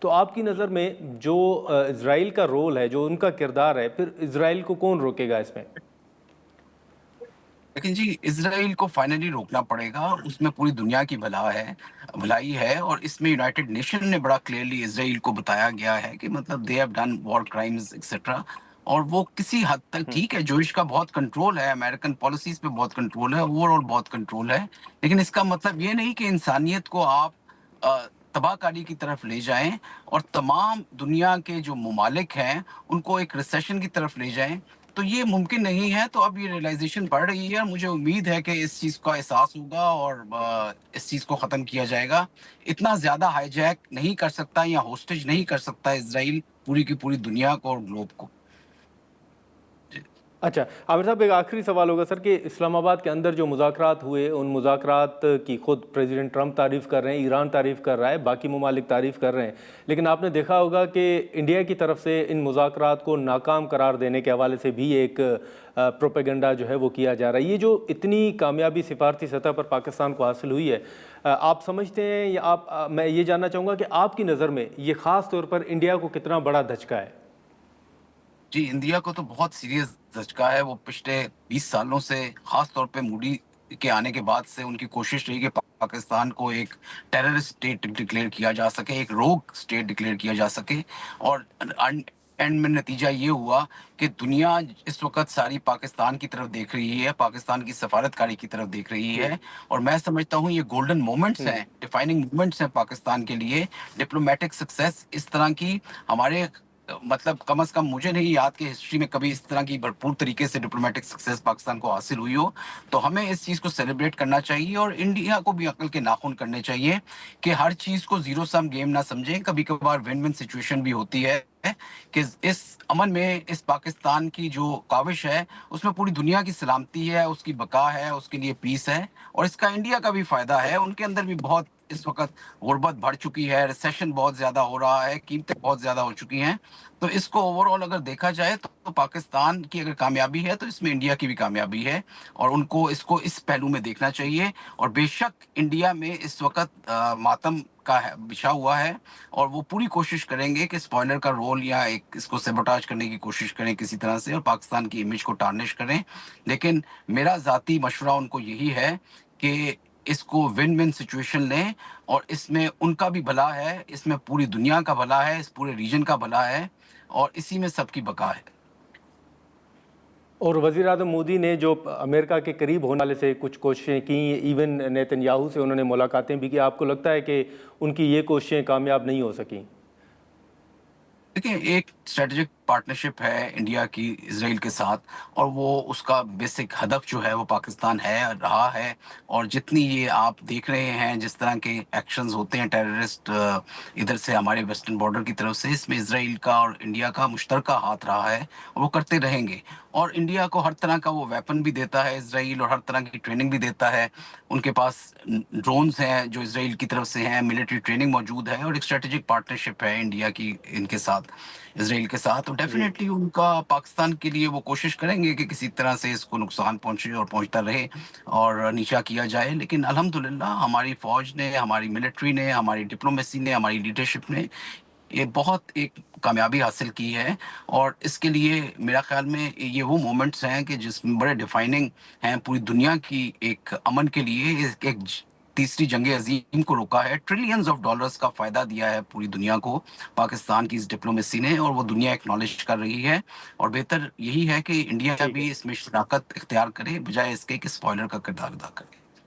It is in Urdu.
تو آپ کی نظر میں جو اسرائیل کا رول ہے، جو ان کا کردار ہے، پھر اسرائیل کو کون روکے گا اس میں؟ لیکن جی اسرائیل کو فائنلی روکنا پڑے گا، اس میں پوری دنیا کی بھلائی ہے، اور اس میں یونائٹڈ نیشن نے بڑا کلیئرلی اسرائیل کو بتایا گیا ہے کہ مطلب they have done war crimes etcetera, اور وہ کسی حد تک ٹھیک ہے، جوئش کا بہت کنٹرول ہے، امریکن پالیسیز پہ بہت کنٹرول ہے، اوور آل بہت کنٹرول ہے، لیکن اس کا مطلب یہ نہیں کہ انسانیت کو آپ تباہ کاری کی طرف لے جائیں اور تمام دنیا کے جو ممالک ہیں ان کو ایک ریسیشن کی طرف لے جائیں، تو یہ ممکن نہیں ہے۔ تو اب یہ ریئلائزیشن بڑھ رہی ہے، مجھے امید ہے کہ اس چیز کا احساس ہوگا اور اس چیز کو ختم کیا جائے گا۔ اتنا زیادہ ہائی جیک نہیں کر سکتا یا ہوسٹیج نہیں کر سکتا اسرائیل پوری کی پوری دنیا کو اور گلوب کو۔ جی اچھا عامر صاحب، ایک آخری سوال ہوگا سر، کہ اسلام آباد کے اندر جو مذاکرات ہوئے، ان مذاکرات کی خود پریزیڈنٹ ٹرمپ تعریف کر رہے ہیں، ایران تعریف کر رہا ہے، باقی ممالک تعریف کر رہے ہیں، لیکن آپ نے دیکھا ہوگا کہ انڈیا کی طرف سے ان مذاکرات کو ناکام قرار دینے کے حوالے سے بھی ایک پروپیگنڈا جو ہے وہ کیا جا رہا ہے۔ یہ جو اتنی کامیابی سفارتی سطح پر پاکستان کو حاصل ہوئی ہے، آپ سمجھتے ہیں یا میں یہ جاننا چاہوں گا کہ آپ کی نظر میں یہ خاص طور پر انڈیا کو کتنا بڑا دھچکا ہے؟ جی، انڈیا کو تو بہت سیریس دھچکا ہے۔ وہ پچھلے 20 سالوں سے، خاص طور پہ مودی کے آنے کے بعد سے، ان کی کوشش رہی کہ پاکستان کو ایک ٹیررسٹ اسٹیٹ ڈکلیئر کیا جا سکے، ایک روگ اسٹیٹ ڈکلیئر کیا جا سکے، اور اینڈ میں نتیجہ یہ ہوا کہ دنیا اس وقت ساری پاکستان کی طرف دیکھ رہی ہے، پاکستان کی سفارتکاری کی طرف دیکھ رہی جی۔ ہے، اور میں سمجھتا ہوں یہ گولڈن مومنٹس ہیں، ڈیفائننگ مومنٹس ہیں پاکستان کے لیے۔ ڈپلومیٹک سکسیس اس طرح کی ہمارے، مطلب کم از کم مجھے نہیں یاد کہ ہسٹری میں کبھی اس طرح کی بھرپور طریقے سے ڈپلومیٹک سکسیس پاکستان کو حاصل ہوئی ہو، تو ہمیں اس چیز کو سیلیبریٹ کرنا چاہیے، اور انڈیا کو بھی عقل کے ناخن کرنے چاہیے کہ ہر چیز کو زیرو سم گیم نہ سمجھیں، کبھی کبھار ون ون سچویشن بھی ہوتی ہے، کہ اس امن میں، اس پاکستان کی جو کاوش ہے اس میں پوری دنیا کی سلامتی ہے، اس کی بقا ہے، اس کے لیے پیس ہے، اور اس کا انڈیا کا بھی فائدہ ہے۔ ان کے اندر بھی بہت اس وقت غربت بڑھ چکی ہے، ریسیشن بہت زیادہ ہو رہا ہے، قیمتیں بہت زیادہ ہو چکی ہیں، تو اس کو اوور آل اگر دیکھا جائے تو پاکستان کی اگر کامیابی ہے تو اس میں انڈیا کی بھی کامیابی ہے، اور ان کو اس پہلو میں دیکھنا چاہیے۔ اور بے شک انڈیا میں اس وقت ماتم کا بچھا ہوا ہے، اور وہ پوری کوشش کریں گے کہ اسپوائلر کا رول یا ایک اس کو سیبوٹاج کرنے کی کوشش کریں کسی طرح سے، اور پاکستان کی امیج کو ٹارنش کریں، لیکن میرا ذاتی مشورہ ان کو یہی ہے کہ اس کو ون ون سچویشن لیں، اور اس میں ان کا بھی بھلا ہے، اس میں پوری دنیا کا بھلا ہے، اس پورے ریجن کا بھلا ہے، اور اسی میں سب کی بقا ہے۔ اور وزیر اعظم مودی نے جو امریکہ کے قریب ہونے والے سے کچھ کوششیں کی، ایون نیتن یاہو سے انہوں نے ملاقاتیں بھی کی، آپ کو لگتا ہے کہ ان کی یہ کوششیں کامیاب نہیں ہو سکیں؟ دیکھیں، ایک اسٹریٹجک پارٹنرشپ ہے انڈیا کی اسرائیل کے ساتھ، اور وہ اس کا بیسک ہدف جو ہے وہ پاکستان ہے، رہا ہے، اور جتنی یہ آپ دیکھ رہے ہیں جس طرح کے ایکشنز ہوتے ہیں ٹیررسٹ ادھر سے ہمارے ویسٹرن بارڈر کی طرف سے، اس میں اسرائیل کا اور انڈیا کا مشترکہ ہاتھ رہا ہے، اور وہ کرتے رہیں گے، اور انڈیا کو ہر طرح کا وہ ویپن بھی دیتا ہے اسرائیل، اور ہر طرح کی ٹریننگ بھی دیتا ہے۔ ان کے پاس ڈرونز ہیں جو اسرائیل کی طرف سے ہیں، ملٹری ٹریننگ موجود ہے، اور ایک اسٹریٹجک پارٹنرشپ ہے انڈیا کی ان کے ساتھ، اسرائیل کے ساتھ، تو جی۔ ڈیفینیٹلی ان کا پاکستان کے لیے وہ کوشش کریں گے کہ کسی طرح سے اس کو نقصان پہنچے اور پہنچتا رہے اور نیچا کیا جائے، لیکن الحمدللہ ہماری فوج نے، ہماری ملٹری نے، ہماری ڈپلومیسی نے، ہماری لیڈرشپ نے یہ بہت ایک کامیابی حاصل کی ہے، اور اس کے لیے میرا خیال میں یہ وہ مومنٹس ہیں کہ جس میں بڑے ڈیفائننگ ہیں پوری دنیا کی ایک امن کے لیے۔ ایک تیسری جنگ عظیم کو روکا ہے، ٹریلینز آف ڈالرز کا فائدہ دیا ہے پوری دنیا کو پاکستان کی اس ڈپلومیسی نے، اور وہ دنیا ایکنالج کر رہی ہے، اور بہتر یہی ہے کہ انڈیا ٹھیک ہے۔ بھی اس میں شراکت اختیار کرے بجائے اس کے کہ اسپوائلر کا کردار ادا کرے۔